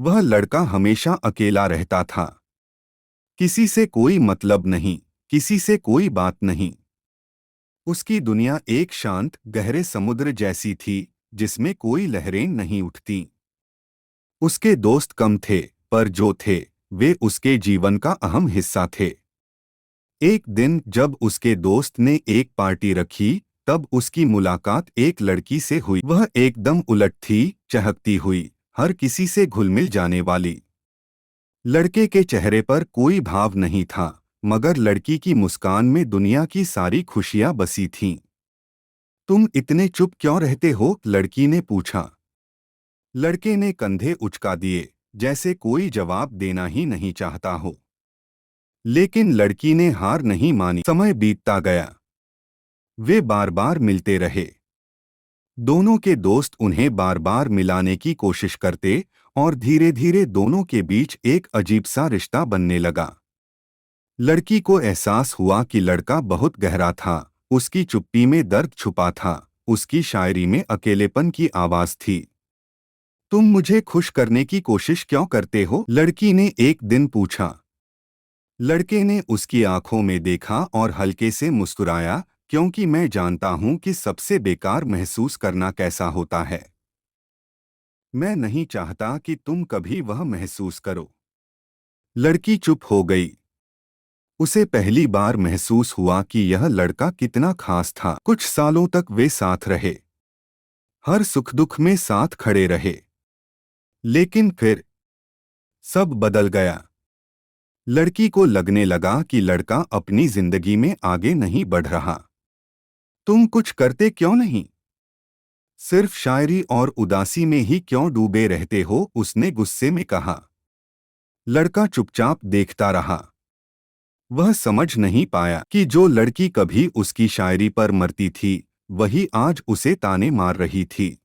वह लड़का हमेशा अकेला रहता था। किसी से कोई मतलब नहीं, किसी से कोई बात नहीं। उसकी दुनिया एक शांत गहरे समुद्र जैसी थी, जिसमें कोई लहरें नहीं उठती। उसके दोस्त कम थे, पर जो थे वे उसके जीवन का अहम हिस्सा थे। एक दिन जब उसके दोस्त ने एक पार्टी रखी, तब उसकी मुलाकात एक लड़की से हुई। वह एकदम उलट थी, चहकती हुई, हर किसी से घुल-मिल जाने वाली। लड़के के चेहरे पर कोई भाव नहीं था, मगर लड़की की मुस्कान में दुनिया की सारी खुशियां बसी थीं। तुम इतने चुप क्यों रहते हो? लड़की ने पूछा। लड़के ने कंधे उचका दिए, जैसे कोई जवाब देना ही नहीं चाहता हो। लेकिन लड़की ने हार नहीं मानी। समय बीतता गया। वे बार बार मिलते रहे। दोनों के दोस्त उन्हें बार बार मिलाने की कोशिश करते, और धीरे धीरे दोनों के बीच एक अजीब सा रिश्ता बनने लगा। लड़की को एहसास हुआ कि लड़का बहुत गहरा था। उसकी चुप्पी में दर्द छुपा था, उसकी शायरी में अकेलेपन की आवाज थी। तुम मुझे खुश करने की कोशिश क्यों करते हो? लड़की ने एक दिन पूछा। लड़के ने उसकी आंखों में देखा और हल्के से मुस्कुराया, क्योंकि मैं जानता हूं कि सबसे बेकार महसूस करना कैसा होता है। मैं नहीं चाहता कि तुम कभी वह महसूस करो। लड़की चुप हो गई। उसे पहली बार महसूस हुआ कि यह लड़का कितना खास था। कुछ सालों तक वे साथ रहे, हर सुख दुख में साथ खड़े रहे। लेकिन फिर सब बदल गया। लड़की को लगने लगा कि लड़का अपनी जिंदगी में आगे नहीं बढ़ रहा। तुम कुछ करते क्यों नहीं? सिर्फ शायरी और उदासी में ही क्यों डूबे रहते हो? उसने गुस्से में कहा। लड़का चुपचाप देखता रहा। वह समझ नहीं पाया कि जो लड़की कभी उसकी शायरी पर मरती थी, वही आज उसे ताने मार रही थी।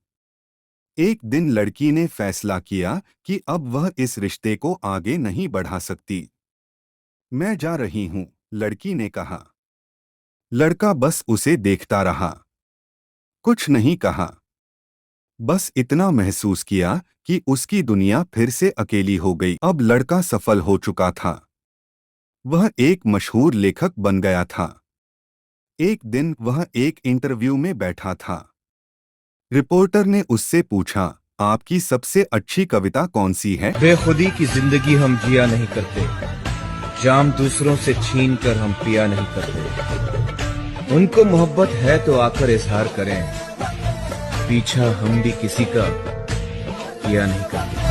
एक दिन लड़की ने फैसला किया कि अब वह इस रिश्ते को आगे नहीं बढ़ा सकती। मैं जा रही हूँ, लड़की ने कहा। लड़का बस उसे देखता रहा। कुछ नहीं कहा। बस इतना महसूस किया कि उसकी दुनिया फिर से अकेली हो गई। अब लड़का सफल हो चुका था। वह एक मशहूर लेखक बन गया था। एक दिन वह एक इंटरव्यू में बैठा था। रिपोर्टर ने उससे पूछा, आपकी सबसे अच्छी कविता कौन सी है? बेखुदी की जिंदगी हम जिया नहीं करते, जाम दूसरों से छीन कर हम पिया नहीं करते। उनको मोहब्बत है तो आकर इजहार करें, पीछा हम भी किसी का किया नहीं करते।